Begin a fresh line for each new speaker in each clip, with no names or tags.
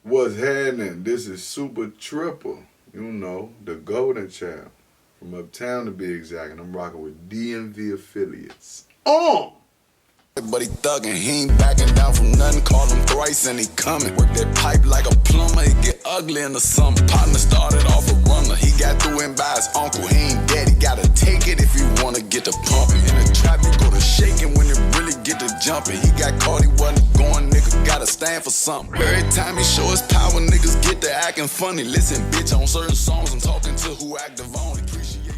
What's happening? This is Supa Trippa. You know, the golden child. From uptown to be exact. And I'm rocking with DMV affiliates.
But he thuggin', he ain't backing down from nothing. Call him thrice and he coming. Work that pipe like a plumber, it get ugly in the summer. Partner started off a runner, he got through him by his uncle. He ain't dead, he gotta take it if you wanna get to pumping. In the trap, you go to shaking when it really get to jumping. He got caught, he wasn't going, nigga gotta stand for something. Every time he show his power, niggas get to acting funny. Listen, bitch, on certain songs, I'm talking to who active on. Appreciate you.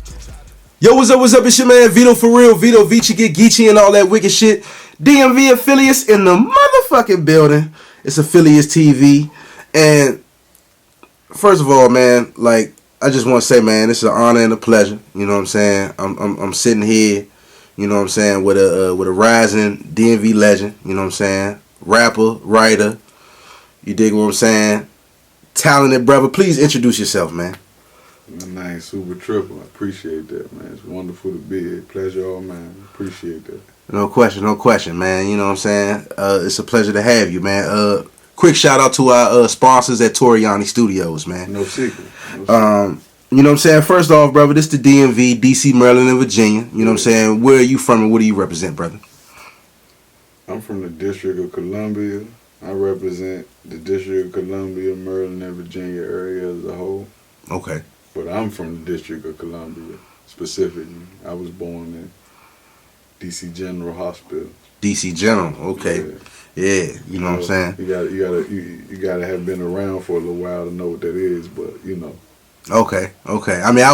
Yo, what's up, It's your man Vito for real, Vito Vici, get Geechee and all that wicked shit. DMV affiliates in the motherfucking building. It's Affiliates TV. And first of all, man, like, I just want to say, man, this is an honor and a pleasure. You know what I'm saying? I'm sitting here, you know what I'm saying, with a rising DMV legend, you know what I'm saying? Rapper, writer, you dig what I'm saying? Talented brother. Please introduce yourself, man.
My name's Supa Trippa. I appreciate that, man. It's wonderful to be here. Pleasure all, man. Appreciate that.
No question, man. You know what I'm saying? It's a pleasure to have you, man. Quick shout out to our sponsors at Toriani Studios, man.
No secret.
You know what I'm saying? First off, brother, this the DMV, DC, Maryland, and Virginia. You know what I'm saying? Where are you from and what do you represent, brother?
I'm from the District of Columbia. I represent the District of Columbia, Maryland, and Virginia area as a whole.
Okay.
But I'm from the District of Columbia, specifically. I was born in DC General Hospital.
DC General, okay. Yeah, you know what I'm saying?
You gotta have been around for a little while to know what that is, but you know.
Okay. I mean,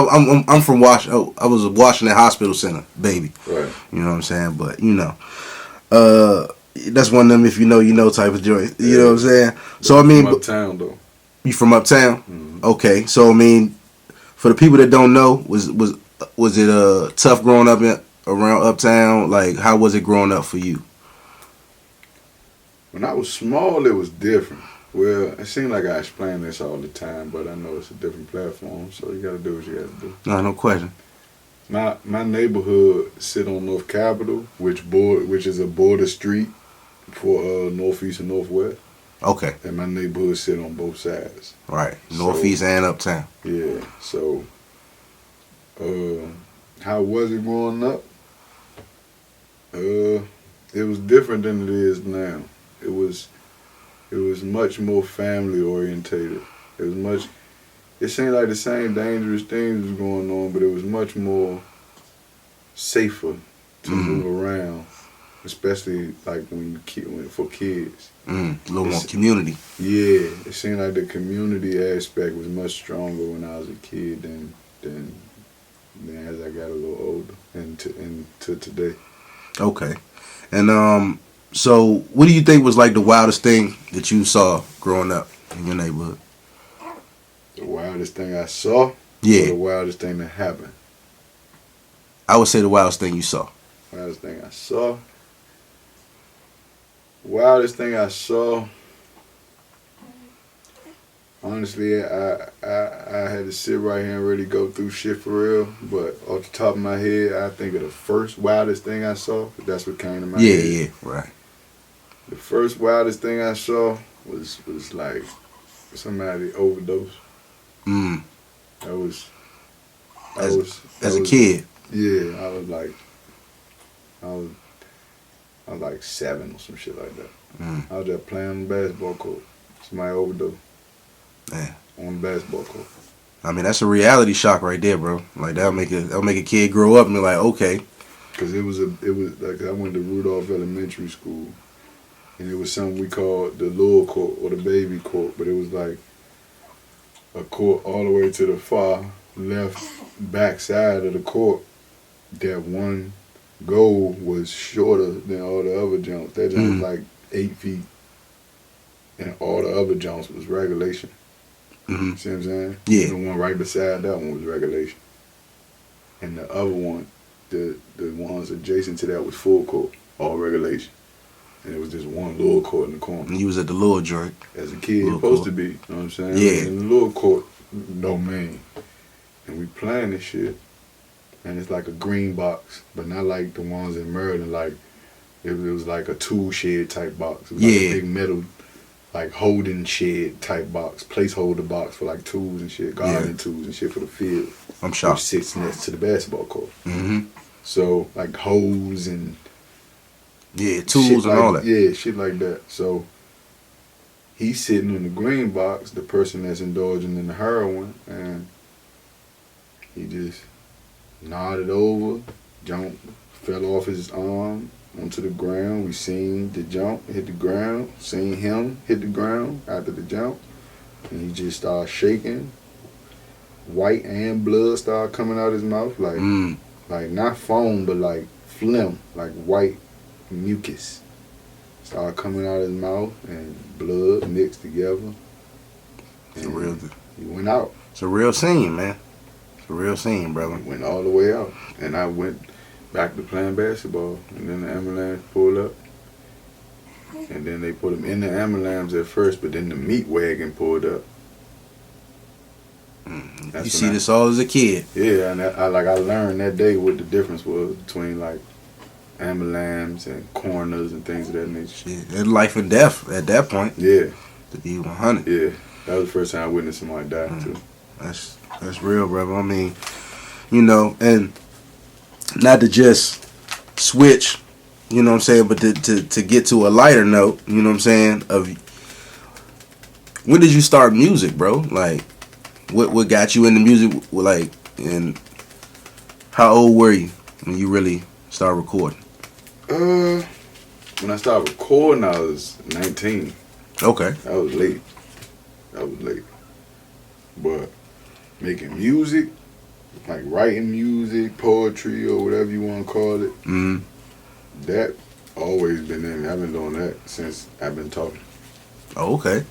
I'm from Washington. I was a Washington Hospital Center, baby.
Right.
You know what I'm saying? But you know, that's one of them if you know type of joint. You know what I'm saying? So I mean,
from uptown though.
You from uptown?
Mm-hmm.
Okay. So I mean, for the people that don't know, was it tough growing up around uptown? Like, how was it growing up for you?
When I was small, it was different. Well, it seems like I explain this all the time, but I know it's a different platform, so you gotta do what you gotta do.
No question.
My neighborhood sit on North Capitol, which is a border street for Northeast and Northwest.
Okay.
And my neighborhood sit on both sides.
Right. Northeast and uptown.
Yeah. So, how was it growing up? It was different than it is now. It was much more family orientated. It seemed like the same dangerous things was going on, but it was much more safer to move around, especially like for kids.
A little more community. Yeah,
it seemed like the community aspect was much stronger when I was a kid than as I got a little older and to today.
Okay. And so what do you think was like the wildest thing that you saw growing up in your neighborhood?
The wildest thing I saw?
Yeah.
Or the wildest thing that happened?
I would say the wildest thing you saw.
Wildest thing I saw? Wildest thing I saw? Honestly, I had to sit right here and really go through shit for real. But off the top of my head, I think of the first wildest thing I saw. That's what came to my head.
Yeah, right.
The first wildest thing I saw was like somebody overdose.
As a kid.
Yeah, I was like 7 or some shit like that. I was just playing on the basketball court. Somebody overdosed.
Man.
On the basketball court.
I mean, that's a reality shock right there, bro. Like that'll make a kid grow up and be like, okay.
Cause it was like I went to Rudolph Elementary School, and it was something we called the little court or the baby court, but it was like a court all the way to the far left back side of the court. That one goal was shorter than all the other jumps. That jump was like 8 feet, and all the other jumps was regulation. See what I'm saying?
Yeah.
The one right beside that one was regulation, and the other one, the ones adjacent to that was full court, all regulation. And it was just one little court in the corner.
And you was at the little joint.
As a kid, supposed to be. You know what I'm saying?
Yeah.
In the little court domain. And we playing this shit. And it's like a green box, but not like the ones in Maryland. Like, it was like a tool shed type box. It was like a big metal like holding shed type box, placeholder box for like tools and shit, gardening tools and shit for the field.
I'm shocked.
Which sits next to the basketball court.
Mm-hmm.
So like hose and
tools and
like,
all that.
Yeah, shit like that. So he's sitting in the green box, the person that's indulging in the heroin, and he just nodded over, jumped, fell off his arm onto the ground. We seen the jump hit the ground, seen him hit the ground after the jump, and he just started shaking. White and blood started coming out his mouth, like not foam, but like phlegm, like white mucus started coming out his mouth, and blood mixed together.
It's a real.
He went out.
It's a real scene, man. It's a real scene, brother.
He went all the way out, and I went back to playing basketball, and then the ambulance pulled up, and then they put him in the ambulance at first, but then the meat wagon pulled up.
You see this all as a kid.
Yeah, and I learned that day what the difference was between like ambulance and coroners and things of that nature.
Yeah, life and death at that point.
Yeah.
To be 100.
Yeah, that was the first time I witnessed somebody die too.
That's real, brother. I mean, you know, and not to just switch, you know what I'm saying, but to get to a lighter note, you know what I'm saying, of when did you start music, bro? Like, what got you into music, like, and how old were you when you really started recording?
When I started recording, I was 19.
Okay.
That was late. But making music, like writing music, poetry, or whatever you want to call it, that always been in me. I've been doing that since I've been talking.
Oh, okay.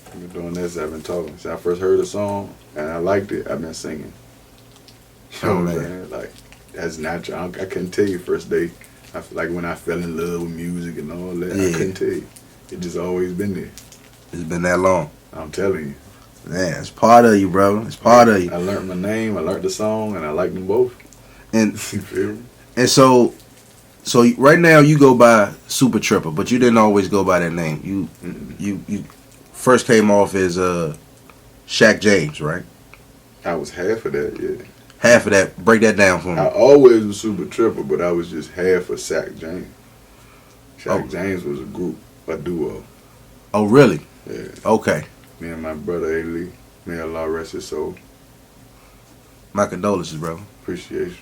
I've been doing this, I've been talking. Since I first heard a song and I liked it, I've been singing. You know what I'm saying? Like, that's natural. I couldn't tell you first day. I feel like when I fell in love with music and all that, I couldn't tell you. It just always been there.
It's been that long.
I'm telling you.
Man, it's part of you, bro. It's part of you.
I learned my name, I learned the song, and I like them both.
And
You feel me?
and so right now you go by Supa Trippa, but you didn't always go by that name. You first came off as Shaq James, right?
I was half of that, yeah.
Half of that. Break that down for me.
I always was Supa Trippa, but I was just half of Shaq James. Shaq James was a duo.
Oh, really?
Yeah.
Okay.
Me and my brother A-Lee. May Allah rest his soul.
My condolences, bro.
Appreciation.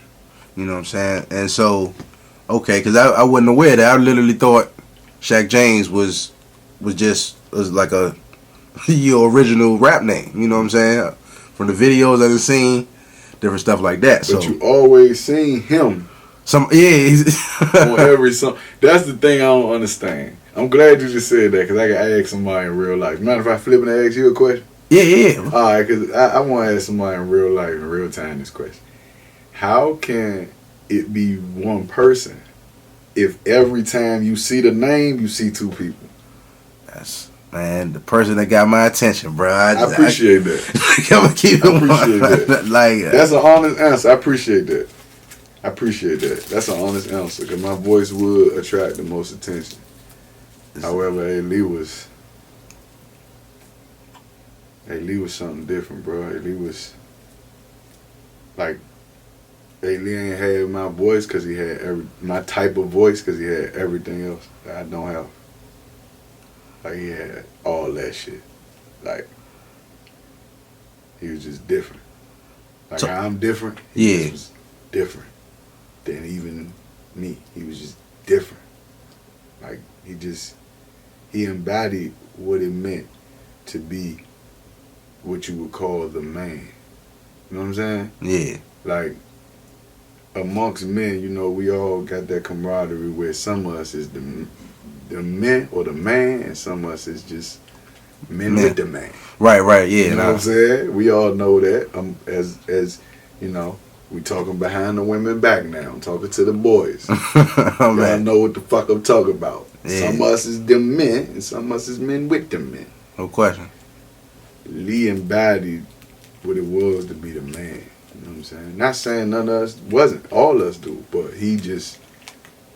You know what I'm saying? And so, okay, because I wasn't aware that. I literally thought Shaq James was like your original rap name. You know what I'm saying? From the videos I done seen, different stuff like that.
But
so
you always seen him on every song. That's the thing I don't understand. I'm glad you just said that because I can ask somebody in real life. Mind if I flip and ask you a question?
Yeah.
All right, because I want to ask somebody in real life, in real time, this question. How can it be one person if every time you see the name, you see two people?
That's, man, the person that got my attention, bro.
I appreciate that.
I'm gonna keep it
appreciate that.
Like,
that's an honest answer. I appreciate that. That's an honest answer because my voice would attract the most attention. However, A-Lee was something different, bro. A-Lee was like, A-Lee ain't had my voice because he had my type of voice because he had everything else that I don't have. Like, he had all that shit. Like, he was just different. Like, how I'm different, he just was different than even me. He was just different. Like, he embodied what it meant to be what you would call the man. You know what I'm saying?
Yeah.
Like, amongst men, you know, we all got that camaraderie where some of us is the men or the man, and some of us is just men with the man.
Right, yeah.
You know what I'm saying? We all know that. As you know, we talking behind the women back now. I'm talking to the boys. Y'all know what the fuck I'm talking about. Yeah. Some of us is the men, and some of us is men with the men.
No question.
Lee embodied what it was to be the man. You know what I'm saying? Not saying none of us wasn't. All of us do. But he just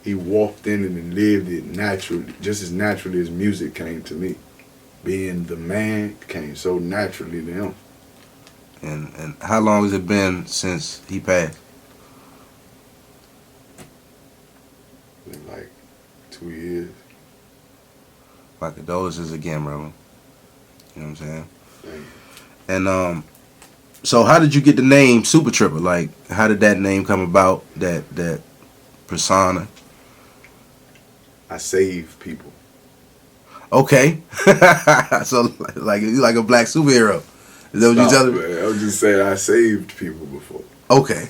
he walked in it and lived it naturally, just as naturally as music came to me. Being the man came so naturally to him.
And how long has it been since he passed?
Been like 2 years.
My condolences again, brother. You know what I'm saying?
Thank you.
And so how did you get the name Supa Trippa? Like, how did that name come about? That persona?
I save people.
Okay. So like you like a black superhero. Is that what you telling me?
I was just saying I saved people before.
Okay.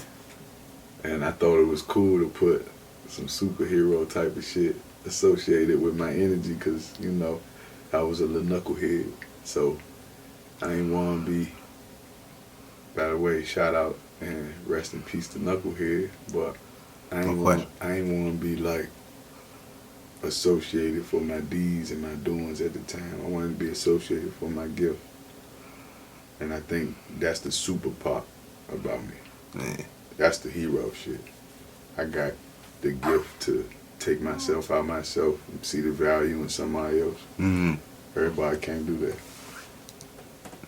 And I thought it was cool to put some superhero type of shit associated with my energy because, you know, I was a little knucklehead. So I ain't want to be, by the way, shout out and rest in peace to Knucklehead. But I ain't want to be like associated for my deeds and my doings at the time. I wanted to be associated for my gift. And I think that's the super part about me.
Yeah.
That's the hero shit. I got the gift to take myself out myself and see the value in somebody else.
Mm-hmm.
Everybody can't do that.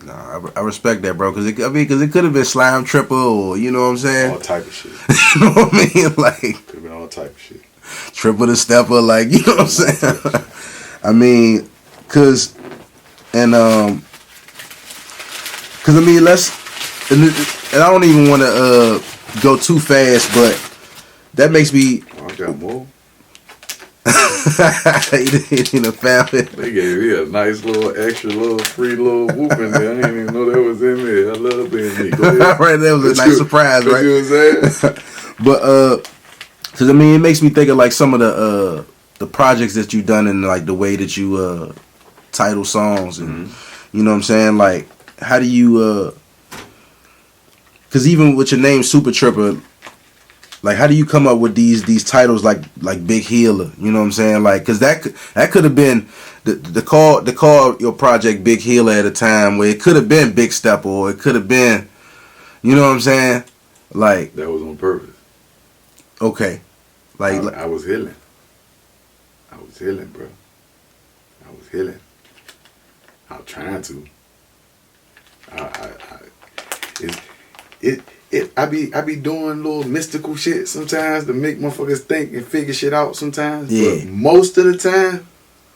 Nah, I respect that, bro. Cause it could have been Slime Trippa or you know what I'm saying.
All type of shit.
You know what I mean? Like
Could have been all type of shit.
Trippa the Stepper, like you know what I'm saying. I mean, cause I mean and I don't even want to go too fast, but that makes me.
Oh, I got more.
You know, family.
They gave me a nice little extra little free little whoop in there. I didn't even know that was in there. I love being me. Go ahead.
Right, that was a nice surprise, right?
You know what I'm saying?
But cause I mean, it makes me think of like some of the projects that you've done and like the way that you title songs and you know what I'm saying. Like, how do you? Cause even with your name Supa Trippa, like how do you come up with these titles like Big Healer? You know what I'm saying? Like, cause that could have been the call your project Big Healer at a time where it could have been Big Stepper or it could have been, you know what I'm saying? Like
That was on purpose.
Okay, like
I was healing. I was healing, bro. I was healing. I was trying to. I be doing little mystical shit sometimes to make motherfuckers think and figure shit out sometimes.
Yeah.
But most of the time,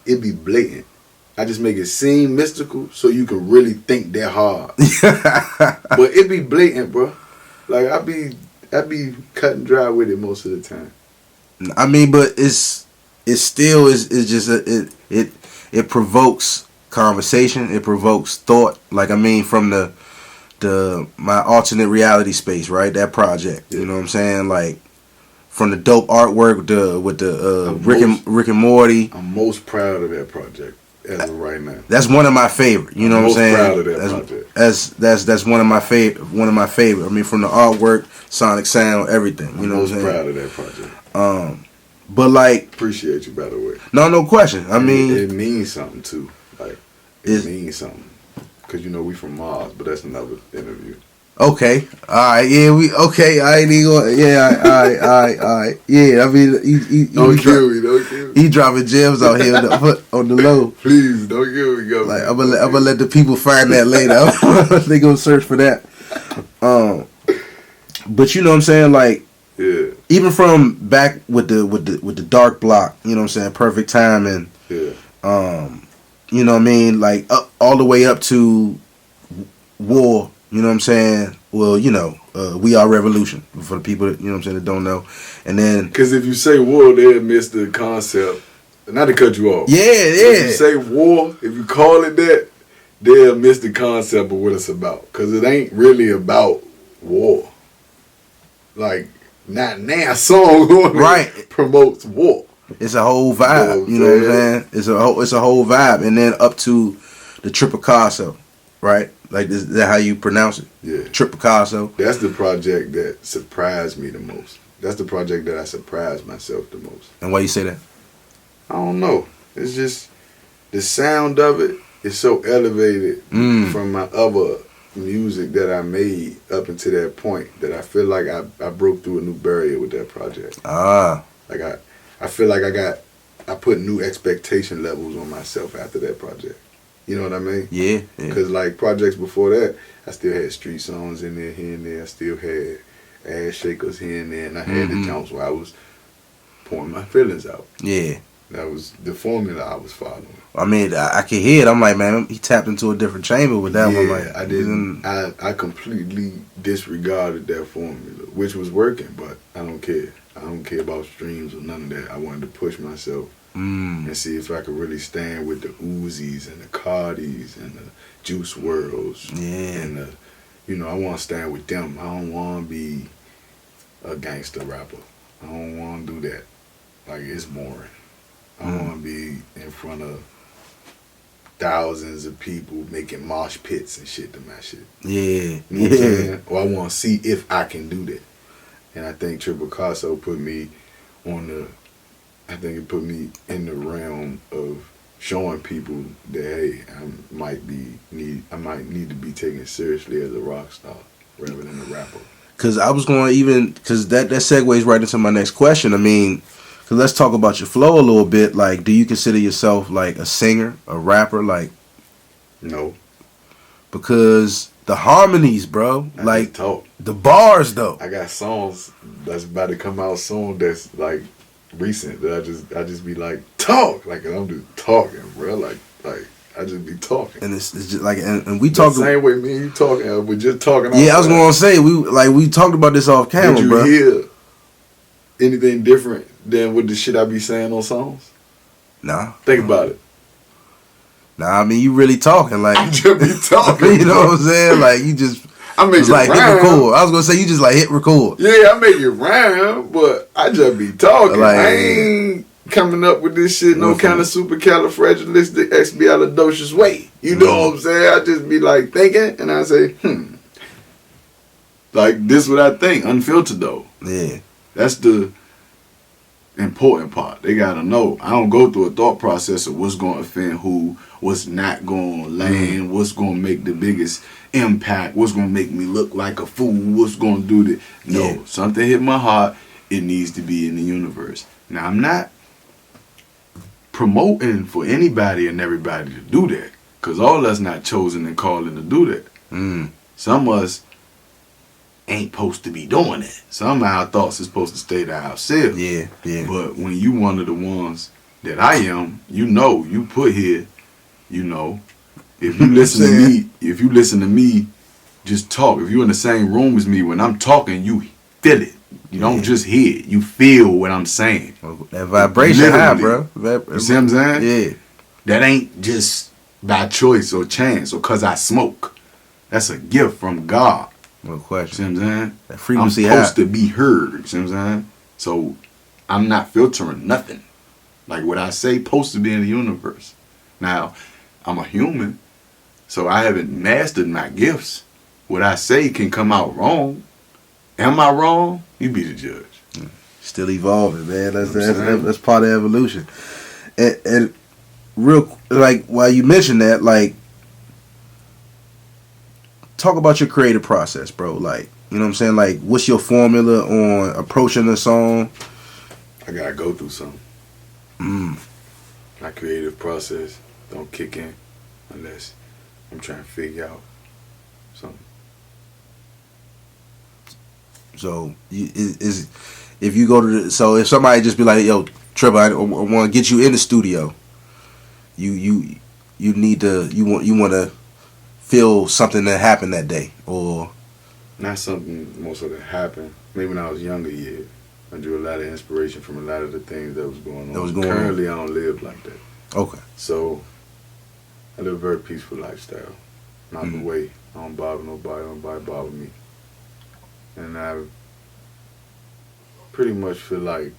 it be blatant. I just make it seem mystical so you can really think that hard. But it be blatant, bro. Like I be cut and dry with it most of the time.
I mean, but it's still is just it provokes conversation. It provokes thought. Like I mean, from my alternate reality space, right? That project, you know what I'm saying? Like from the dope artwork with the Rick and Morty.
I'm most proud of that project as of right now.
That's one of my favorite. You know what I'm saying?
Proud of that project.
That's one of my favorite. One of my favorite. I mean, from the artwork, sonic sound, everything. You know what I'm saying?
Proud of that project.
But like,
appreciate you, by the way.
No question. I mean,
it means something too. Like it means something. Cause you know we from Mars, but that's another interview.
Okay, all right, yeah, I ain't even going. Yeah, all right, yeah. I mean,
don't kill me.
He dropping gems out here on the low.
Please don't kill me,
Like I'm gonna let the people find that later. They gonna search for that. But you know what I'm saying, like,
yeah.
Even from back with the Dark Block, you know what I'm saying, Perfect Timing.
Yeah.
You know what I mean? Like, all the way up to War, you know what I'm saying? Well, you know, We Are Revolution, for the people that, you know what I'm saying, that don't know. And then...
Because if you say war, they'll miss the concept. Not to cut you off.
Yeah.
If you say war, if you call it that, they'll miss the concept of what it's about. Because it ain't really about war. Like, not now song
right.
promotes war.
It's a whole vibe, you know what I'm saying? It's a whole vibe, and then up to the Tripicasso, right? Like, is that how you pronounce it?
Yeah,
Tripicasso.
That's the project that surprised me the most. That's the project that I surprised myself the most.
And why you say that?
I don't know. It's just the sound of it is so elevated from my other music that I made up until that point that I feel like I broke through a new barrier with that project.
Ah.
Like I feel like I put new expectation levels on myself after that project. You know what I mean?
Yeah.
Because like projects before that, I still had street songs in there here and there. I still had ass shakers here and there, and I had the jumps where I was pouring my feelings out.
Yeah.
That was the formula I was following.
I mean, I can hear it. I'm like, man, he tapped into a different chamber with that one. Like,
I didn't. I completely disregarded that formula, which was working, but I don't care. I don't care about streams or none of that. I wanted to push myself and see if I could really stand with the Uzis and the Cardis and the Juice Worlds.
Yeah.
And the, I want to stand with them. I don't want to be a gangster rapper. I don't want to do that. Like, it's boring. I want to be in front of thousands of people making mosh pits and shit to my shit.
Yeah.
You know what I'm saying? Or I want to see if I can do that. And I think Triple Casso put me I think it put me in the realm of showing people that, hey, I might need to be taken seriously as a rock star rather than a rapper.
Because I was going to because that segues right into my next question. I mean, because let's talk about your flow a little bit. Like, do you consider yourself like a singer, a rapper? Like,
no.
Because the harmonies, bro.
I
like,
just talk.
The bars, though.
I got songs that's about to come out soon that's like recent that I just be like, talk. Like, I'm just talking, bro. Like I just be talking.
And it's just like, and we talked
the same way me and you talking. We're just talking.
Yeah, I was going to say, we talked about this off camera, bro.
Did you hear anything different than what the shit I be saying on songs?
Nah.
Think about it.
Nah, I mean, you really talking. Like,
I just be talking.
You know what I'm saying? Like, you just...
I make it
like
rhyme.
hit record. I was going to say, you just like hit record.
Yeah, I make it rhyme, but I just be talking.
Like,
I ain't coming up with this shit no kind of supercalifragilisticexpialidocious way. You know what I'm saying? I just be like thinking, and I say, like, this what I think, unfiltered though.
Yeah.
That's the important part. They gotta know. I don't go through a thought process of what's gonna offend who, what's not gonna land, what's gonna make the biggest impact, what's gonna make me look like a fool, what's gonna do that. No, something hit my heart, it needs to be in the universe. Now, I'm not promoting for anybody and everybody to do that, because all us not chosen and calling to do that. Some of us ain't supposed to be doing that. Some of our thoughts is supposed to stay to ourselves.
Yeah.
But when you one of the ones that I am, you put here, if you listen to me, just talk. If you're in the same room as me, when I'm talking, you feel it. You don't just hear it. You feel what I'm saying.
That vibration high, bro.
You see what I'm saying?
Yeah.
That ain't just by choice or chance or because I smoke. That's a gift from God.
No question.
See what I'm saying?
That frequency
I'm supposed to be heard. See what I'm saying? So I'm not filtering nothing. Like what I say supposed to be in the universe. Now, I'm a human, so I haven't mastered my gifts. What I say can come out wrong. Am I wrong? You be the judge.
Still evolving, man. That's part of evolution. And real, like, while you mentioned that, like, talk about your creative process, bro. Like, you know what I'm saying? Like, what's your formula on approaching a song?
I gotta go through something. My creative process don't kick in unless I'm trying to figure out something.
So, if you go to if somebody just be like, yo, Trippa, I want to get you in the studio. You want to feel something that happened that day, or
not something most of that happened. Maybe when I was younger, yeah, I drew a lot of inspiration from a lot of the things that was going on. Currently, I don't live like that.
Okay.
So I live a very peaceful lifestyle. Not the way. I don't bother nobody. Nobody bother me. And I pretty much feel like,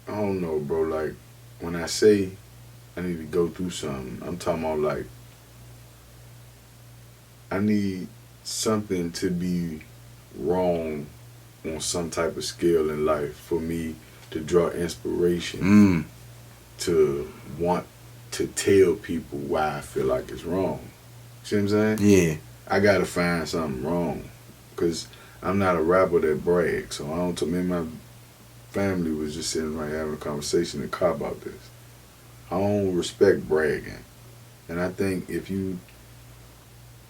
I don't know, bro, like, when I say I need to go through something, I'm talking about, like, I need something to be wrong on some type of scale in life for me to draw inspiration to want to tell people why I feel like it's wrong. See what I'm saying?
Yeah.
I gotta find something wrong. Because I'm not a rapper that brags, so I don't. family was just sitting right having a conversation in the car about this. I don't respect bragging. And I think if you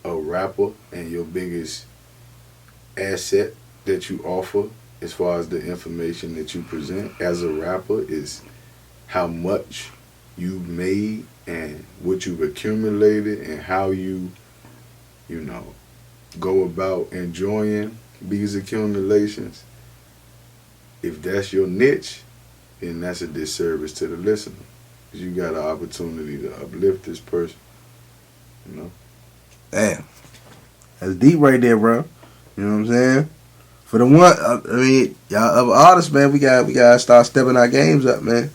a rapper and your biggest asset that you offer as far as the information that you present as a rapper is how much you've made and what you've accumulated and how you know, go about enjoying these accumulations. If that's your niche, then that's a disservice to the listener. Because you got an opportunity to uplift this person, you know?
Damn. That's deep right there, bro. You know what I'm saying? For the one, I mean, y'all other artists, man, we gotta start stepping our games up, man.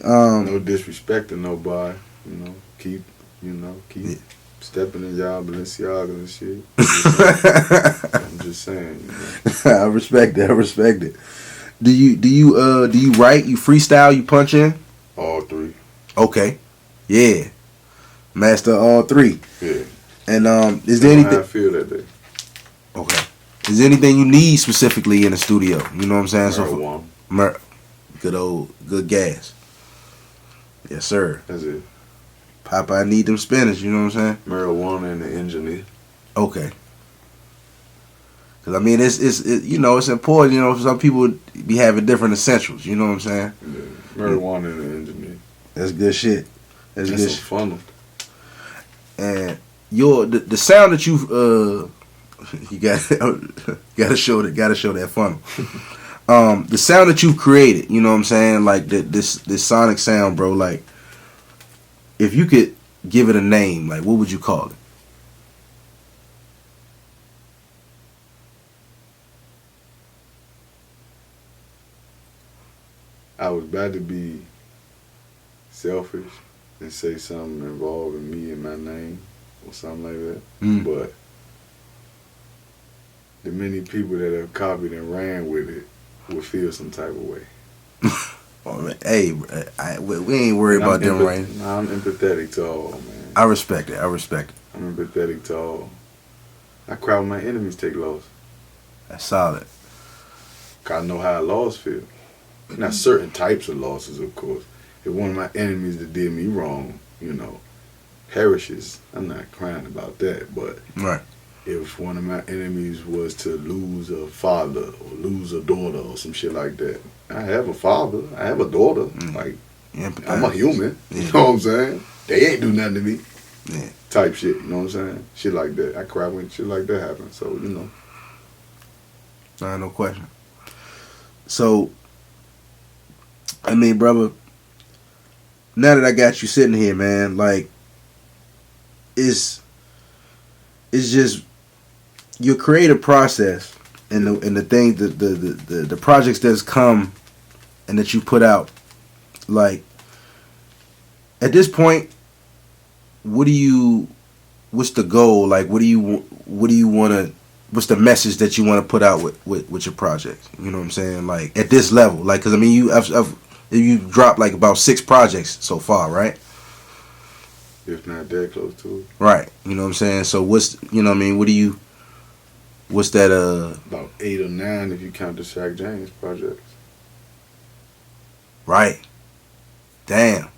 No disrespect to nobody, you know. Keep
Yeah.
stepping in y'all Balenciaga and shit. I'm just saying, you know.
I respect it. Do you write, you freestyle, you punch in?
All three.
Okay. Yeah. Master all three.
Yeah.
And is there
How
anything
I feel that day.
Okay. Is there anything you need specifically in the studio? You know what I'm saying?
Marijuana.
Good gas. Yes, sir.
That's it.
Papa, I need them spinners, you know what I'm saying?
Marijuana and the engineer.
Okay. Cause I mean it's you know, it's important, you know, some people be having different essentials, you know what I'm saying?
Yeah. Marijuana and the engineer.
That's good shit. That's good
some
shit.
funnel.
And the sound that you you gotta show that funnel. The sound that you've created, you know what I'm saying? Like this sonic sound, bro, like if you could give it a name, like what would you call it?
I was about to be selfish and say something involving me and my name or something like that. But the many people that have copied and ran with it will feel some type of way.
Oh, man, hey, we ain't worried about them, right?
I'm empathetic to all, man.
I respect it.
I'm empathetic to all. I cry when my enemies take loss.
That's solid.
'Cause I know how a loss feel. Not certain types of losses, of course. If one of my enemies that did me wrong, you know, perishes, I'm not crying about that. But
Right.
if one of my enemies was to lose a father or lose a daughter or some shit like that, I have a father, I have a daughter. Like, I'm a human.
Yeah.
You know what I'm saying? They ain't do nothing to me.
Yeah.
Type shit, you know what I'm saying? Shit like that. I cry when shit like that happens. So, you know.
Nah, no question. So, I mean, brother, now that I got you sitting here, man, like, it's just your creative process and the thing the projects that's come and that you put out. Like, at this point, what's the goal? Like, what do you want to? What's the message that you want to put out with your project? You know what I'm saying? Like at this level, like, cause I mean you dropped like about 6 projects so far, right?
If not that close to it.
Right. You know what I'm saying? So what's what's that
about 8 or 9 if you count the Shaq James projects.
Right. Damn.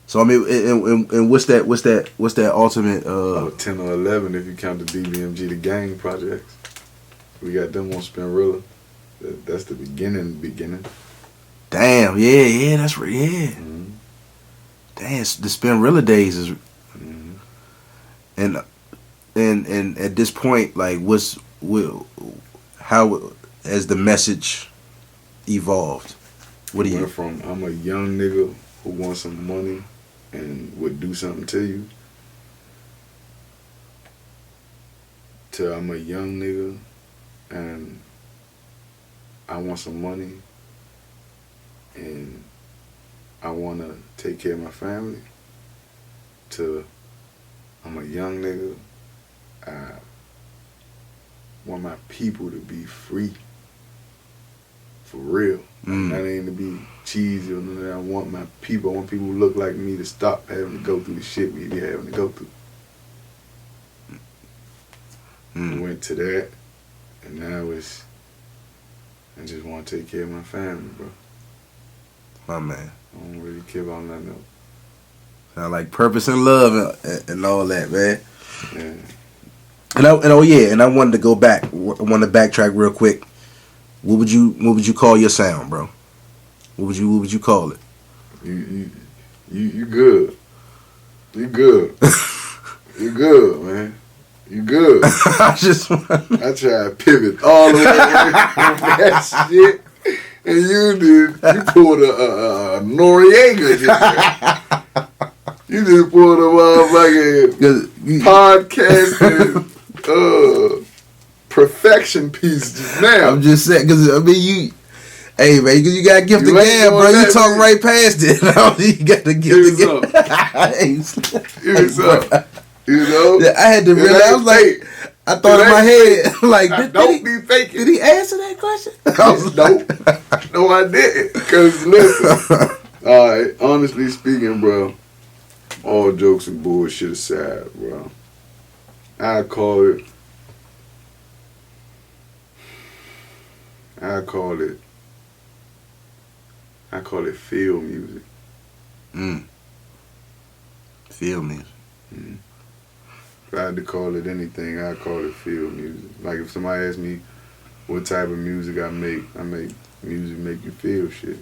So I mean, and what's that ultimate?
About 10 or 11 if you count the DBMG the Gang projects. We got them on Spinrilla. That's the beginning.
Damn. Yeah. That's right. Yeah.
Mm-hmm.
Damn. The Spinrilla days is.
Mm-hmm.
And at this point, like, how has the message evolved? What do you?
Went from I'm a young nigga who wants some money and would do something to you to I'm a young nigga and I want some money and I want to take care of my family to I'm a young nigga, I want my people to be free for real. That ain't to be cheesy or none of that. I want my people, I want people who look like me to stop having to go through the shit we be having to go through. We went to that, and now I just want to take care of my family, bro.
My man.
I don't really care about nothing else.
Sound like purpose and love and all that, man.
Yeah.
And I wanted to go back. I wanted to backtrack real quick. What would you call your sound, bro? What would you call it?
You good. You good. You good, man. You good.
I just
I try to pivot all the way away from that shit. And you pulled a Noriega. You just pulled a motherfucking podcasting perfection piece just now.
I'm just saying, because, I mean, hey, man, you got to gift the gab, bro. You talk right past it. You got to gift the gab.
Give me some. You know?
Yeah, I had to realize, I was like, I thought in my head, like,
don't be faking.
Did he answer that question? I was
no, I didn't. Because, listen, alright, honestly speaking, bro, all jokes and bullshit aside, bro, I call it field music.
Field music.
Mm. If I had to call it anything, I'd call it field music. Like if somebody asked me what type of music I make music make you feel shit.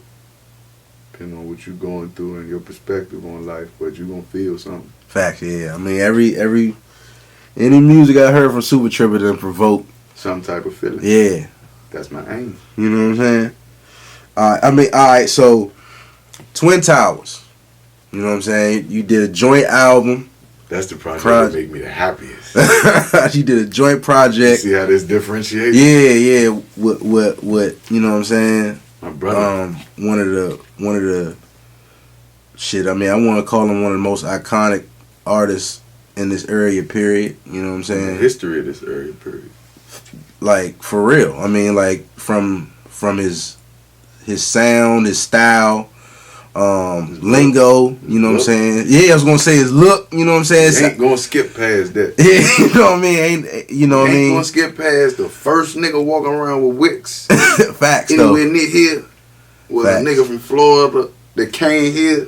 Depending on what you're going through and your perspective on life, but you're gonna feel something.
Facts, yeah. I mean, any music I heard from Supa Trippa done provoke
some type of feeling.
Yeah.
That's my aim.
You know what I'm saying? Alright, so Twin Towers. You know what I'm saying? You did a joint album.
That's the project that make me the happiest.
You did a joint project.
You see how this differentiates?
Yeah. What you know what I'm saying?
My brother.
One of the shit. I mean, I want to call him one of the most iconic artists in this area. Period. You know what I'm saying?
The history of this area. Period.
Like for real. I mean, like from his sound, his style. Lingo, you know what I'm saying? Yeah, I was gonna say his look, you know what I'm saying?
You ain't gonna skip past that.
Yeah, you know what I mean? You know what I mean?
Ain't gonna skip past the first nigga walking around with wicks.
Facts,
anywhere near here was a nigga from Florida that came here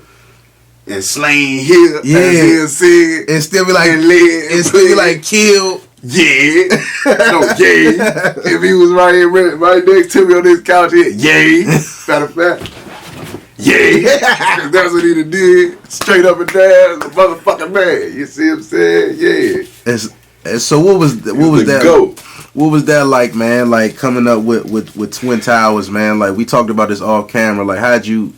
and slain here.
Yeah.
And
still be like,
and
still be like killed.
Yeah. No, yay. If he was right next to me on this couch here, yay. Matter of fact. Yeah, that's what he did. Straight up and down, the motherfucking man. You see what I'm saying? Yeah.
And so what was that?
Go.
What was that like, man? Like coming up with Twin Towers, man. Like we talked about this off camera. Like how'd you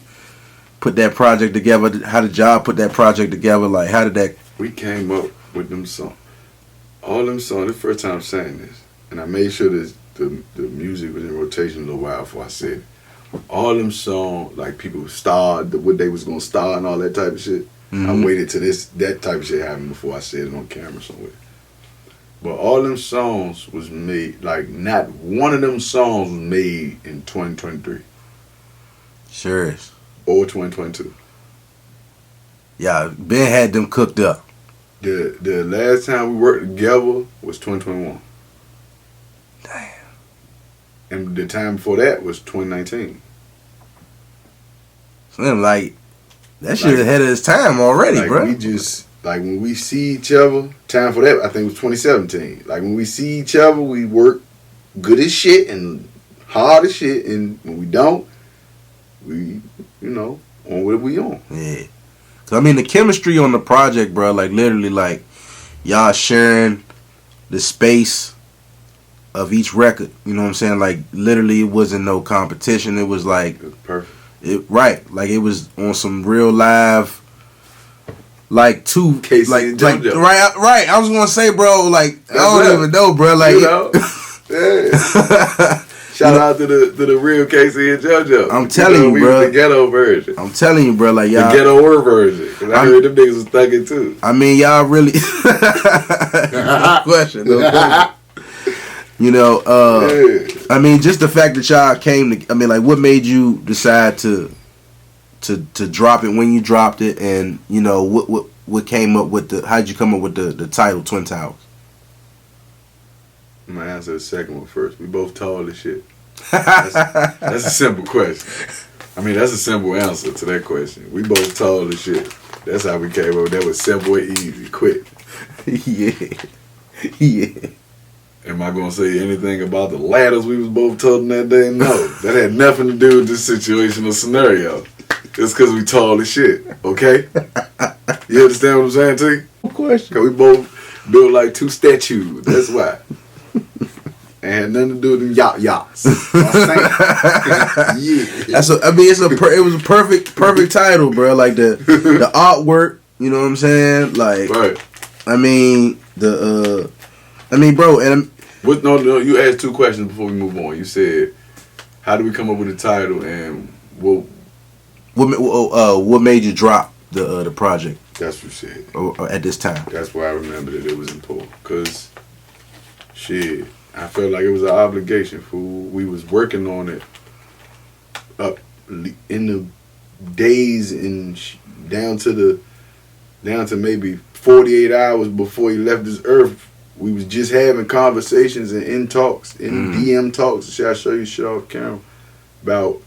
put that project together? How did y'all put that project together? Like how did that?
We came up with them songs. All them songs. The first time saying this, and I made sure that the music was in rotation a little while before I said it. All them songs, like people starred, what they was gonna star and all that type of shit. Mm-hmm. I waited till that type of shit happened before I said it on camera somewhere. But all them songs was made, like not one of them songs was made in 2023.
Sure is.
Or 2022.
Yeah, Ben had them cooked up.
The last time we worked together was 2021.
Damn.
And the time before that was 2019.
So I'm like, that shit ahead of its time already,
like
bro.
We just, like when we see each other, time for that, I think it was 2017. Like when we see each other, we work good as shit and hard as shit. And when we don't, we, on what we on.
Yeah. Cause I mean, the chemistry on the project, bro, like literally like y'all sharing the space of each record, you know what I'm saying? Like literally, it wasn't no competition. It was like
it was perfect.
Like it was on some real live, like two,
Casey
like
and JoJo.
Right. I was gonna say, bro, like I don't even know, bro. Like,
yeah. Shout out to the real Casey and JoJo.
I'm telling you,
we
bro.
Was the ghetto version.
I'm telling you, bro. Like y'all,
the ghetto version. Cause I heard them niggas was thugging too.
I mean, y'all really. No question. I mean, just the fact that y'all came to, I mean, like, what made you decide to drop it when you dropped it, and what came up with how'd you come up with the title Twin Towers?
I'm gonna answer the second one first. We both tall as shit. That's a simple question. I mean, that's a simple answer to that question. We both tall as shit. That's how we came up. That was simple and easy. Quick.
Yeah.
Am I gonna say anything about the ladders we was both toting that day? No. That had nothing to do with this situational scenario. It's because we tall as shit. Okay? You understand what I'm saying, T?
Of course.
Because we both built like two statues. That's why. And had nothing to do with them yachts. You know what I'm saying? Yeah.
It was a perfect title, bro. Like the artwork, you know what I'm saying? Like,
right.
I mean, bro, and
no, you asked two questions before we move on. You said, how do we come up with the title, and
what made you drop the project?
That's what you said.
Or at this time.
That's why I remember that it was important. Because, shit, I felt like it was an obligation, fool. We was working on it up in the days and down to maybe 48 hours before he left this earth. We was just having conversations and in talks, DM talks. Should I show you shit off camera about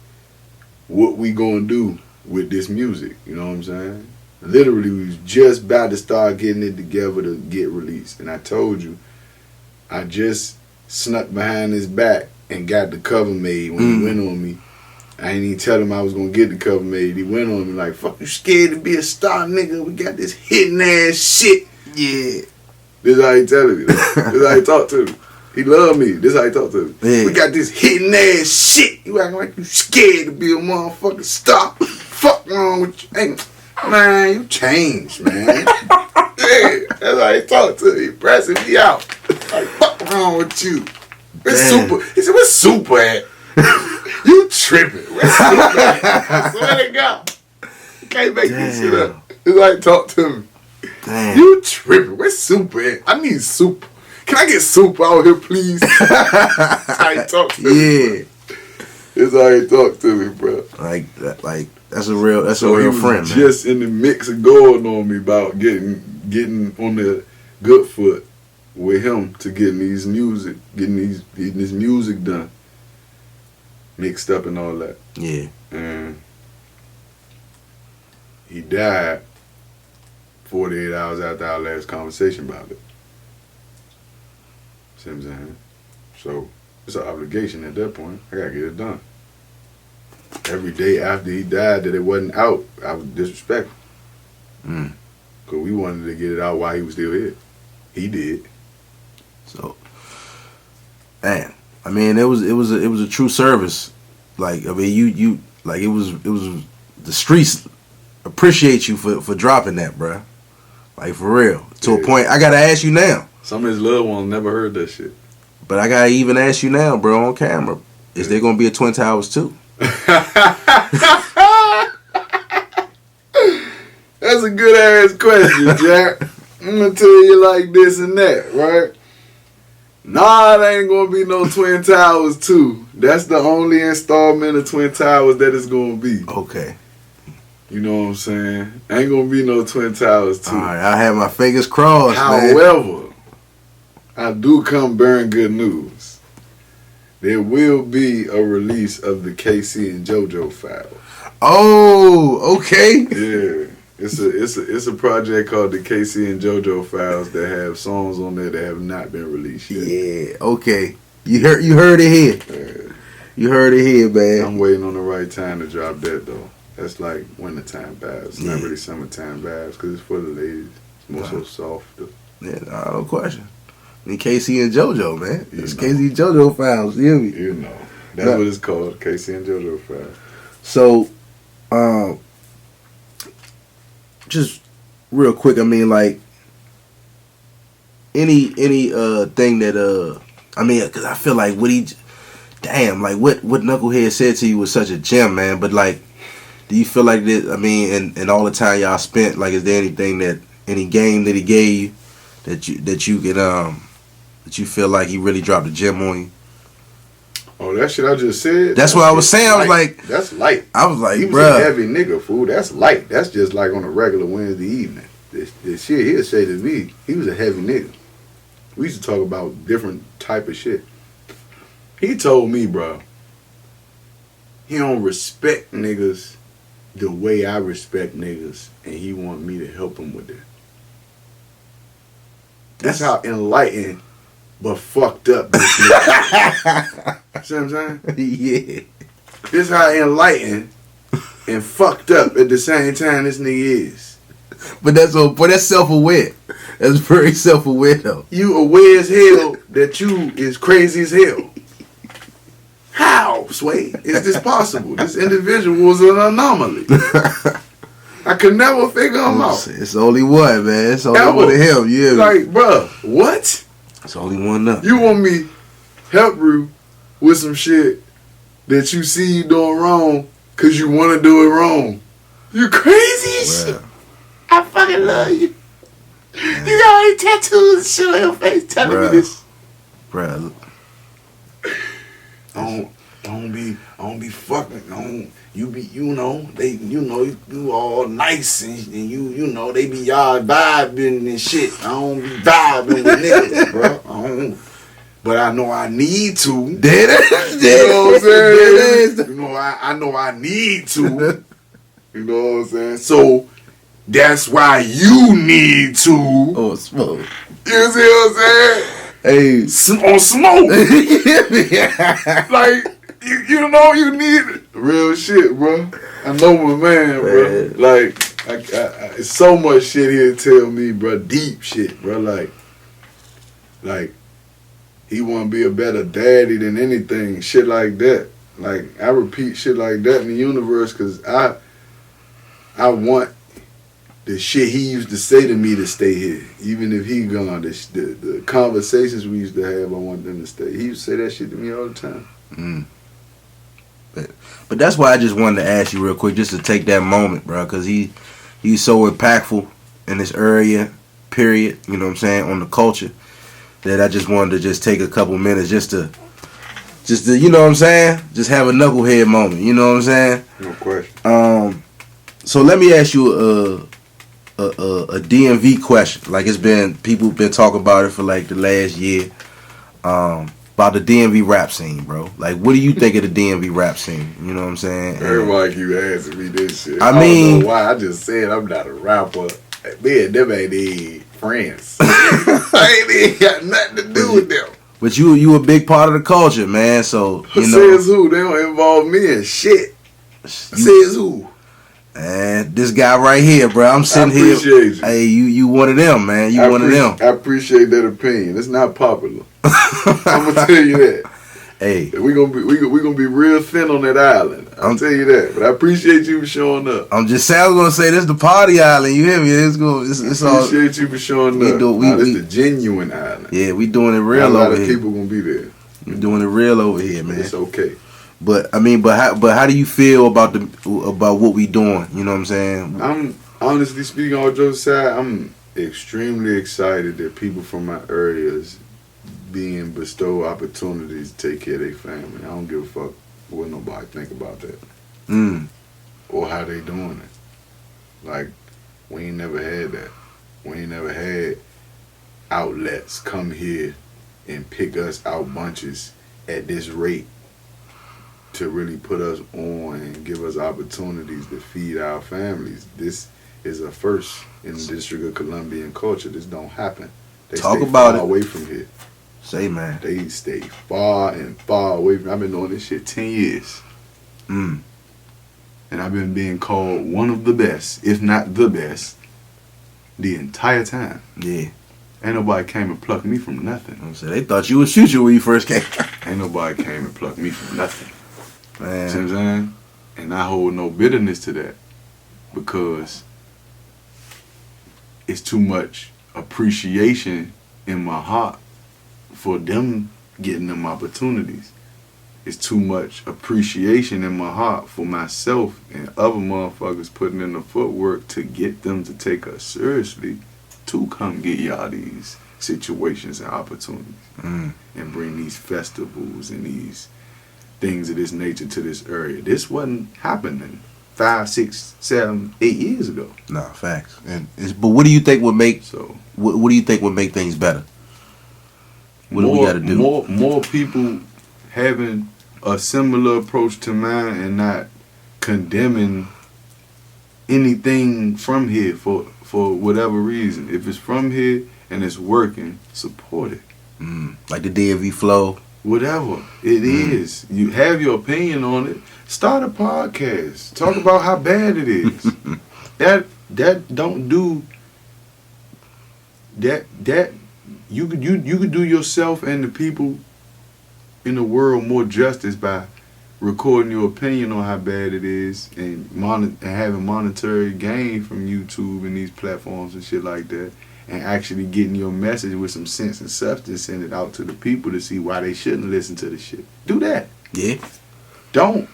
what we gonna do with this music? You know what I'm saying? Literally, we was just about to start getting it together to get released. And I told you, I just snuck behind his back and got the cover made when he went on me. I didn't even tell him I was gonna get the cover made. He went on me like, fuck, you scared to be a star, nigga? We got this hitting ass shit. Yeah. This is how he telling me. This is how he talk to me. He love me. This is how he talk to me. Yeah. We got this hitting ass shit. You acting like you scared to be a motherfucking star. Fuck wrong with you? Hey, man, you changed, man. Yeah, that's how he talk to me. He pressing me out. Like, fuck wrong with you? Where's Supa? He said, where's Supa at? You tripping. Where's Supa at? I swear to God. You can't make this shit up. It's like talk to me. Damn. You tripping. Where's Supa at? I need Supa. Can I get Supa out here, please? That's how he talk to me. Yeah. That's how he talk to me, bro.
Like that's a real friend, man.
Just in the mix of going on me about getting on the good foot with him to getting this music done, mixed up and all that.
Yeah.
And he died 48 hours after our last conversation about it. See what I'm saying? So it's an obligation at that point. I gotta get it done. Every day after he died that it wasn't out, I was disrespectful. Cause we wanted to get it out while he was still here. He did.
So, man, I mean, it was a true service. Like, I mean, you like it was the streets appreciate you for dropping that, bruh. Like, for real. To a point, I gotta ask you now.
Some of his loved ones never heard that shit.
But I gotta even ask you now, bro, on camera. Is there gonna be a Twin Towers 2?
That's a good ass question, Jack. I'm gonna tell you like this and that, right? Nah, there ain't gonna be no Twin Towers 2. That's the only installment of Twin Towers that is gonna be.
Okay.
You know what I'm saying? Ain't gonna be no Twin Towers 2.
Alright, I have my fingers crossed,
However, I do come bearing good news. There will be a release of the KC and JoJo file.
Oh, okay.
Yeah. It's a project called the KC and JoJo Files that have songs on there that have not been released yet.
Yeah, okay. You heard it here.
Yeah.
You heard it here, man.
I'm waiting on the right time to drop that though. That's like wintertime vibes. It's not really summertime vibes because it's for the ladies. It's more so softer.
Yeah, no question. I mean, KC and JoJo, man.
You
It's
know.
KC and JoJo Files. You hear me?
You know. That's what it's called, KC and JoJo Files.
So, just real quick, I mean, like, any thing that, I mean, because I feel like what Knucklehead said to you was such a gem, man, but, like, do you feel like this, I mean, and all the time y'all spent, like, is there anything any game that he gave you that you could, that you feel like he really dropped a gem on you?
Oh, that shit I just said?
That's what I was saying. I was like...
That's light.
I was like,
he was
bruh.
a heavy nigga, fool. That's light. That's just like on a regular Wednesday evening. This shit he'll say to me, he was a heavy nigga. We used to talk about different type of shit. He told me, bro, he don't respect niggas the way I respect niggas, and he want me to help him with it. That's how enlightened but fucked up this nigga. See what I'm saying?
Yeah.
This how enlightened and fucked up at the same time this nigga is.
But that's self-aware. That's very self-aware though.
You aware as hell that you is crazy as hell. How, Sway? Is this possible? This individual was an anomaly. I could never figure him out.
It's only one, man. It's only one of him. Yeah.
Like, bruh, what?
It's only one up.
You want me help you with some shit that you see you doing wrong because you want to do it wrong? You crazy as shit. I fucking love you. Man. You got all these tattoos and shit on your face telling me this.
Bruh.
I don't be fucking. You be, you all nice and you they be y'all vibing and shit. I don't be vibing with niggas, bro. But I know I need to. You know what I'm saying? You know I know I need to. You know what I'm saying? So that's why you need to.
Oh, smoke.
You see what I'm saying?
Hey,
on smoke. Like, you know you need it. Real shit, bro. I know my man, bro. Like, it's so much shit he'll tell me, bro. Deep shit, bro. Like he want to be a better daddy than anything. Shit like that. Like, I repeat shit like that in the universe because I want the shit he used to say to me to stay here. Even if he gone, the conversations we used to have, I want them to stay. He used to say that shit to me all the time.
Mm. But that's why I just wanted to ask you real quick, just to take that moment, bro, because he's so impactful in this area, period, you know what I'm saying, on the culture, that I just wanted to just take a couple minutes just to you know what I'm saying, just have a knucklehead moment, you know what I'm saying?
No question.
So let me ask you a DMV question. Like, people been talking about it for like the last year. About the DMV rap scene, bro. Like, what do you think of the DMV rap scene? You know what I'm saying?
Everybody keep asking me this shit.
I mean,
don't know why. I just said I'm not a rapper. Me and them ain't even friends. I ain't even got nothing to do with them.
But you a big part of the culture, man. So, you know.
Says who? They don't involve me in shit. Says who?
And this guy right here, bro. I'm sitting
here. You.
Hey, you one of them, man. You one of them.
I appreciate that opinion. It's not popular. I'm gonna tell you that.
Hey,
we gonna be real thin on that island. I'll tell you that. But I appreciate you for showing up.
I'm just saying. I was gonna say this the party island. You hear me? It's all.
Appreciate you for showing up. This the genuine island.
Yeah, we doing it real over here. A lot of
people gonna be there.
We doing it real over here, man.
It's okay.
But I mean, how do you feel about what we doing? You know what I'm saying?
I'm honestly speaking, on Joe's side, I'm extremely excited that people from my areas being bestowed opportunities to take care of their family. I don't give a fuck what nobody think about that. Or how they doing it. Like, we ain't never had that. We ain't never had outlets come here and pick us out bunches at this rate to really put us on and give us opportunities to feed our families. This is a first in the District of Columbia and culture. This don't happen. They
Talk
stay
about
far
it.
Away from here.
Say, man.
They stay far and far away from. I've been doing this shit 10 years. And I've been being called one of the best, if not the best, the entire time.
Yeah.
Ain't nobody came and plucked me from nothing.
I'm saying, they thought you was Future when you first came.
Ain't nobody came and plucked me from nothing.
Man.
See what I'm saying? And I hold no bitterness to that because it's too much appreciation in my heart for them getting them opportunities. It's too much appreciation in my heart for myself and other motherfuckers putting in the footwork to get them to take us seriously to come get y'all these situations and opportunities and bring these festivals and these things of this nature to this area. This wasn't happening 5, 6, 7, 8 years ago.
Nah, facts. But what do you think would make what do you think would make things better? What do we got to do?
More people having a similar approach to mine and not condemning anything from here for whatever reason. If it's from here and it's working, support it.
Like the DMV flow.
Whatever it is, you have your opinion on it. Start a podcast. Talk about how bad it is. that don't do that. You could do yourself and the people in the world more justice by recording your opinion on how bad it is and having monetary gain from YouTube and these platforms and shit like that, and actually getting your message with some sense and substance, send it out to the people to see why they shouldn't listen to the shit. Do that.
Yeah.
Don't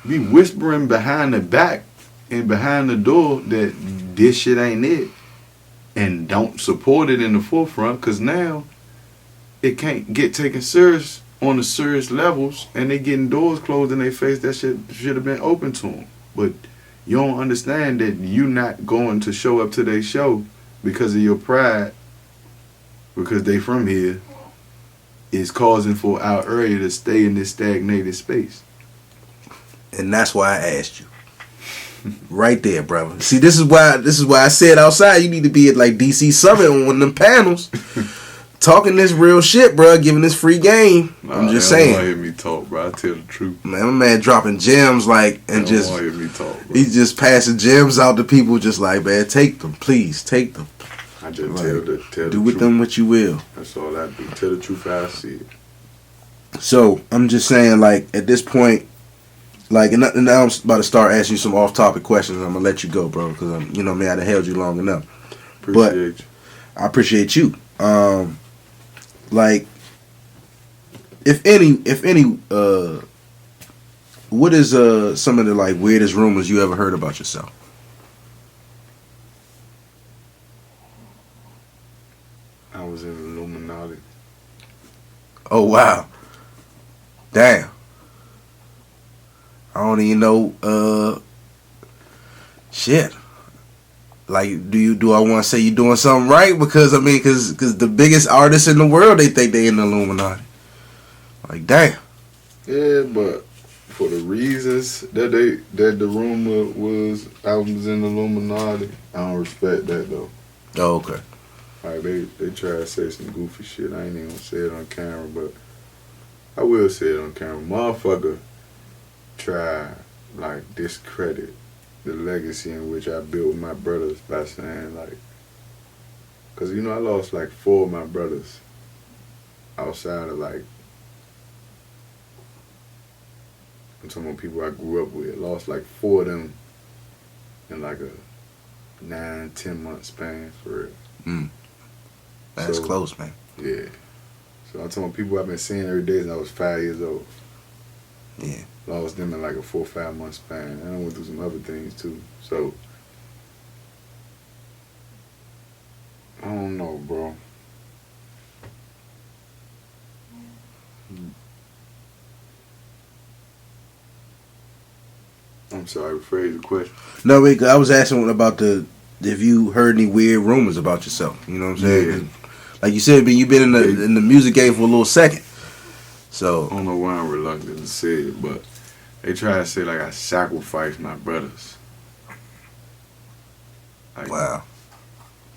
be whispering behind the back and behind the door that this shit ain't it, and don't support it in the forefront, because now it can't get taken serious on the serious levels, and they getting doors closed in their face that should have been open to them. But you don't understand that you not going to show up to their show because of your pride, because they from here, is causing for our area to stay in this stagnated space.
And that's why I asked you. Right there, brother. See, this is why I said outside you need to be at like DC Summit on one of them panels. Talking this real shit, bro. Giving this free game. I'm just saying.
Don't hear me talk, bro. I tell the truth.
Man, my man dropping gems like and just.
Don't hear me talk, bro.
He's just passing gems out to people, just like, man, take them, please, take them.
I just
like,
tell the
do with
truth.
them what you will.
That's all I do. Tell the truth how I see it.
So I'm just saying, like at this point, like and now I'm about to start asking you some off-topic questions. I'm gonna let you go, bro, because I'm, man, I done held you long enough.
Appreciate you.
I appreciate you. Like, if any, what is some of the like weirdest rumors you ever heard about yourself?
I was in Illuminati.
Oh wow, damn. I don't even know. Shit. Like, do I want to say you're doing something right? Because I mean, because the biggest artists in the world, they think they in the Illuminati. Like, damn.
Yeah, but for the reasons that the rumor was I was in the Illuminati, I don't respect that though.
Oh, okay.
Like they try to say some goofy shit. I ain't even gonna say it on camera, but I will say it on camera. Motherfucker try like discredit the legacy in which I built with my brothers by saying like, cause I lost like 4 of my brothers outside of like, I'm talking about people I grew up with. Lost like 4 of them in like a 9-10 month span for real.
That's close, man.
Yeah. So I'm talking about people I've been seeing every day since I was 5 years old.
Yeah.
Lost them in like a 4 or 5 month span. And I went through some other things too. So I don't know, bro. I'm sorry, rephrase the question.
No, wait, I was asking about if you heard any weird rumors about yourself. You know what I'm saying?
Yeah.
Like you said, you've been in the music game for a little second. So
I don't know why I'm reluctant to say it, but they try to say like I sacrificed my brothers. Like,
wow.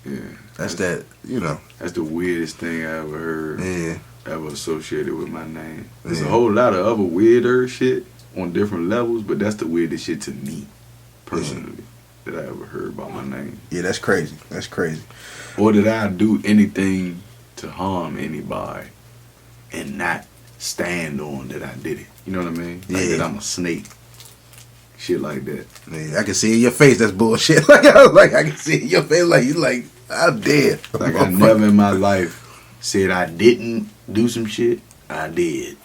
Yeah.
That's
That's the weirdest thing I ever heard.
Yeah.
Ever associated with my name. There's a
Yeah.
whole lot of other weirder shit on different levels, but that's the weirdest shit to me, personally, that I ever heard about my name.
Yeah, that's crazy. That's crazy.
Or did I do anything to harm anybody and not stand on that I did it? You know what I mean? Like
Yeah.
that I'm a snake. Shit like that.
Yeah, I can see in your face that's bullshit. like I can see in your face like you like I'm dead.
Like I never in my life said I didn't do some shit. I did.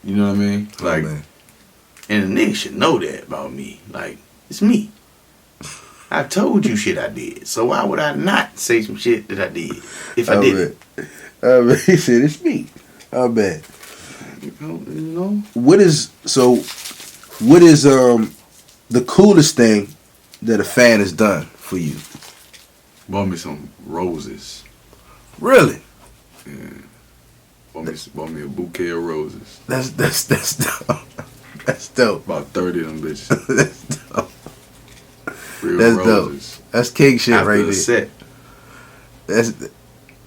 You know what I mean? Like,
man.
and a nigga should know that about me. Like, it's me. I told you shit I did. So why would I not say some shit that I did if I did it?
He said it's me. I bet.
You know?
What is the coolest thing that a fan has done for you?
Bought me some roses.
Really?
Yeah. Bought me a bouquet of roses.
That's dope. That's dope.
About 30 of them bitches.
That's dope.
Real
That's
roses.
dope. That's king shit
After
right
the
there.
set.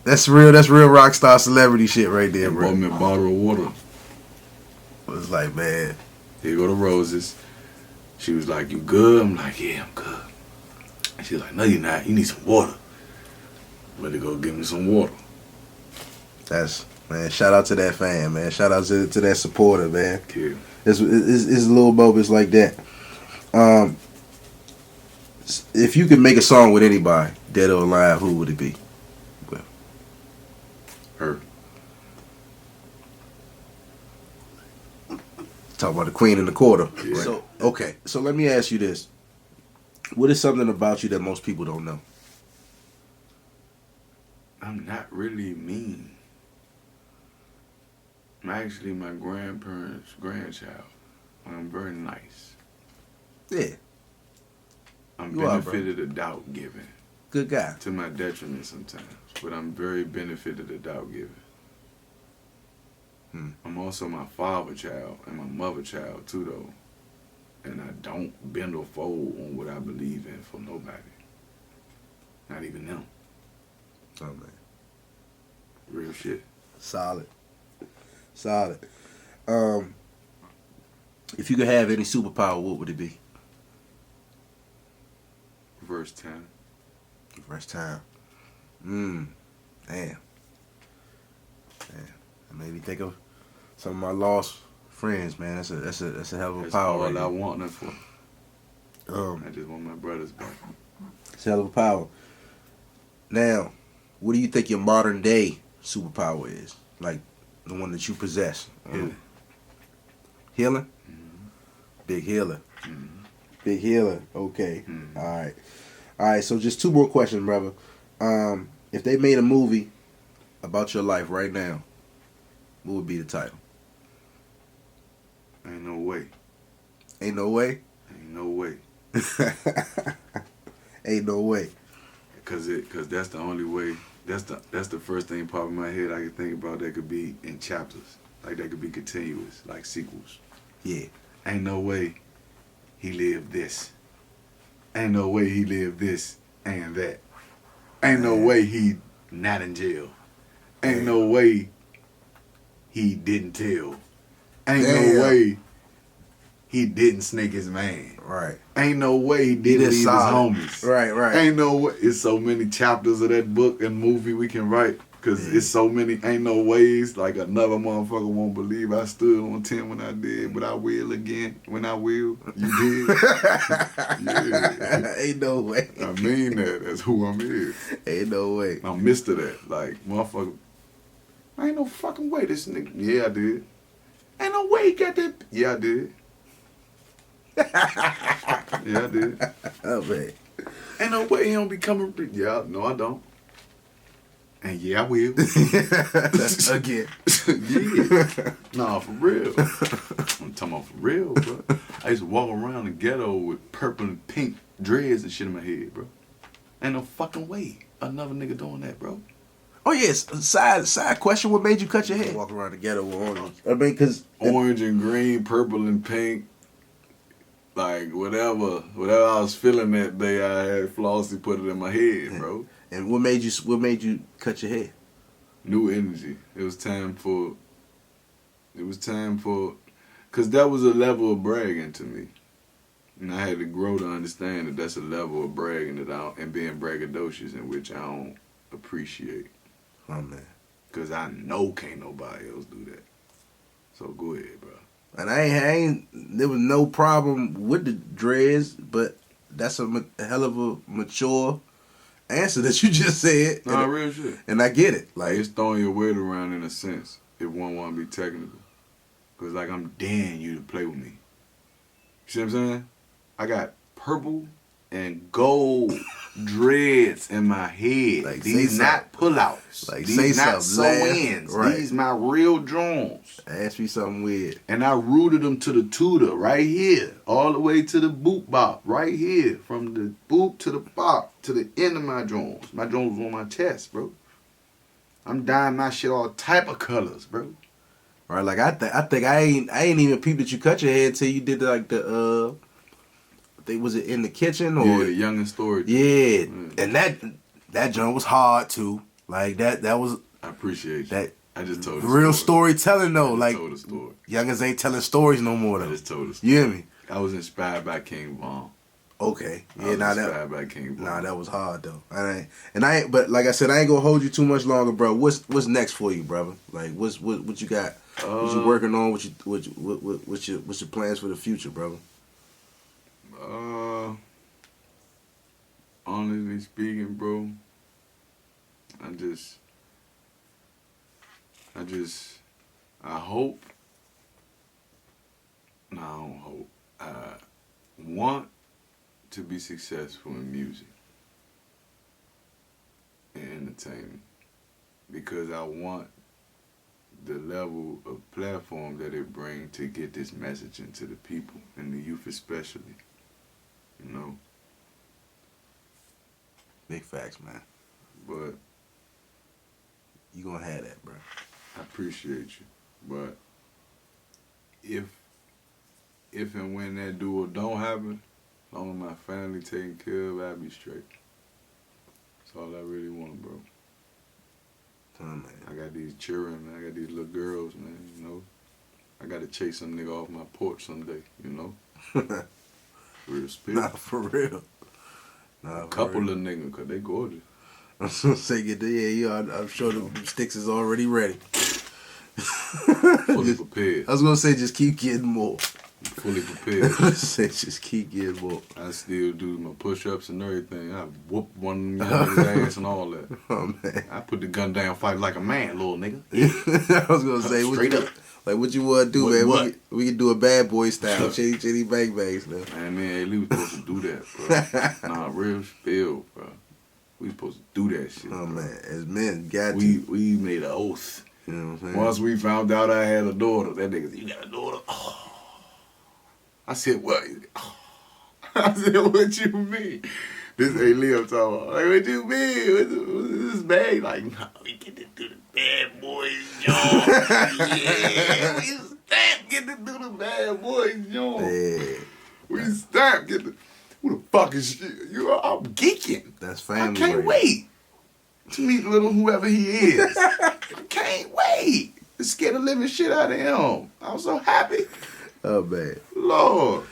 That's real. That's real rock star celebrity shit right there,
They
bro.
bought me a bottle of water.
It was like, man.
Here go the roses. She was like, "You good?" I'm like, "Yeah, I'm good." And she's like, "No, you're not. You need some water." Better go get me some water.
That's, man, shout out to that fan, man. Shout out to that supporter, man.
Yeah.
It's little moments like that. If you could make a song with anybody, dead or alive, who would it be? Well,
Her.
talk about the queen in the quarter.
Yeah.
So, okay. So let me ask you this. What is something about you that most people don't know?
I'm not really mean. I'm actually my grandparents' grandchild. I'm very nice.
Yeah.
I'm
You are,
benefited of doubt giving.
Good guy.
To my detriment sometimes. But I'm very benefited of doubt giving. I'm also my father child and my mother child too though. And I don't bend or fold on what I believe in for nobody. Not even them.
Oh, man.
Real shit.
Solid. If you could have any superpower, what would it be?
Reverse time.
First time. Damn. That made me think of some of my lost friends, man. That's a hell of a
That's
power.
all
Right
I
there.
want that for. I just want my brothers back.
It's a hell of a power. Now, what do you think your modern day superpower is? Like the one that you possess?
Healing.
Healing?
Mm-hmm.
Big healer.
Mm-hmm.
Big healer. Okay.
Mm-hmm.
All right. So just two more questions, brother. If they made a movie about your life right now, what would be the title?
Ain't no way.
Ain't no way.
Ain't no way.
Ain't no way.
Cause that's the only way. That's the first thing pop in my head I could think about that could be in chapters. Like that could be continuous, like sequels.
Yeah.
Ain't no way he lived this. Ain't no way he lived this and that. Ain't no way he not in jail. Ain't no way he didn't tell. Ain't no way he didn't snake his man.
Right.
Ain't no way he didn't leave his homies.
Right.
Ain't no way. It's so many chapters of that book and movie we can write. Because it's so many, ain't no ways. Like another motherfucker won't believe I stood on 10 when I did, but I will again when I will. You did? Yeah.
Ain't no way.
I mean that. That's who I'm is.
Ain't no way.
I'm Mr. That. Like, motherfucker, ain't no fucking way this nigga. Yeah, I did. Ain't no way he got that. Yeah, I did. Yeah, I did.
Oh, man.
Ain't no way he don't be coming. Yeah, no, I don't. And yeah, I will.
Again.
Yeah. Nah, for real. I'm talking about for real, bro. I used to walk around the ghetto with purple and pink dreads and shit in my head, bro. Ain't no fucking way another nigga doing that, bro.
Oh, yes. Side question. What made you cut your hair? Walk around the ghetto with orange. I mean, because...
Orange and green, purple and pink. Like, whatever I was feeling that day, I had Flossie put it in my head, bro.
And what made you cut your hair?
New energy. It was time for, because that was a level of bragging to me. And I had to grow to understand that that's a level of bragging and being braggadocious in which I don't appreciate.
Oh, man.
Because I know can't nobody else do that. So go ahead, bro.
And I ain't, there was no problem with the dreads, but that's a hell of a mature answer that you just said.
Nah, real shit.
And I get it. Like,
It's throwing your weight around in a sense, if one want to be technical. Because, like, I'm daring you to play with me. You see what I'm saying? I got purple and gold dreads in my head.
Like,
these not pullouts.
Like,
these
say
not
something,
sew-ins.
right.
These my real drones.
ask me something weird.
And I rooted them to the tutor right here, all the way to the boot bop right here, from the boot to the bop to the end of my drones. My drones was on my chest, bro. I'm dyeing my shit all type of colors, bro.
Right, like I ain't even peeped that you cut your hair until you did like the was it in the kitchen or
yeah, the youngin' story.
Yeah, and that joint was hard too. Like that was.
I appreciate you.
That
I just told the
real
story.
storytelling though.
I just
Like
told the story.
youngins ain't telling stories no more though.
I just told the story.
You hear me?
I was inspired by King Von.
Okay.
I
Yeah,
was
nah,
inspired by King Von.
Nah, that was hard though. I ain't. But like I said, I ain't gonna hold you too much longer, bro. What's next for you, brother? Like, what you got? What you working on? What's your plans for the future, brother?
Honestly speaking, bro, I hope. No, I don't hope. I want to be successful in music and entertainment because I want the level of platform that it brings to get this message into the people and the youth especially, you know.
Big facts, man.
But
you gonna have that, bro.
I appreciate you. But if and when that do or don't happen, as long as my family taken care of, I'll be straight. That's all I really want, bro.
Man.
I got these children, man. I got these little girls, man, you know. I got to chase some nigga off my porch someday, you know. Real spirit.
Nah, for real. Nah,
a couple of niggas, because they gorgeous.
I was going to say, I'm sure the sticks is already ready.
Fully prepared.
I was going to say, just keep getting more.
Fully prepared.
Say, just keep getting more.
I still do my push-ups and everything. I whoop one nigga's ass and all that.
Oh, man.
I put the gun down, fight like a man, little nigga.
I was going to say,
straight up.
Like, what you want to do, man?
What?
We can do a bad boy style. Chitty chitty bang bangs, man.
Man, we was supposed to do that, bro. Nah, real spill, bro. We supposed to do that shit.
Oh,
bro.
man. As men, got
we made an oath.
You know what I'm saying?
Once we found out I had a daughter, that nigga said, you got a daughter? Oh. I said, what? Oh. I said, what you mean? This ain't Liam talking about. Like, what you mean? What's this bag? Like, nah, we get to do the bad boys, joint. Yeah, we stamp get to do the bad boys, joint.
Yeah.
We stamp get to. Who the fuck is she? I'm geeking.
That's family.
I can't wait to meet little whoever he is. I can't wait to scare the living shit out of him. I'm so happy.
Oh, man.
Lord.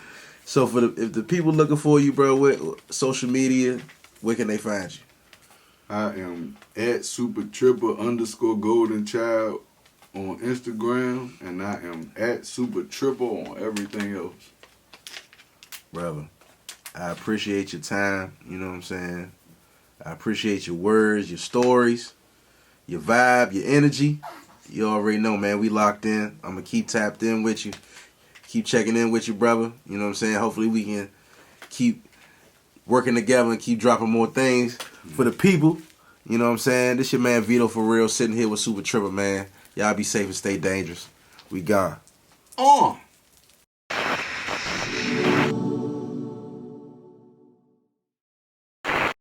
So if the people looking for you, bro, with social media, where can they find you?
I am at Supa Trippa _golden_child on Instagram, and I am at Supa Trippa on everything else.
Brother, I appreciate your time, you know what I'm saying? I appreciate your words, your stories, your vibe, your energy. You already know, man, we locked in. I'm going to keep tapped in with you. Keep checking in with you, brother. You know what I'm saying? Hopefully we can keep working together and keep dropping more things for the people. You know what I'm saying? This your man Vito for real, sitting here with Supa Trippa, man. Y'all be safe and stay dangerous. We gone.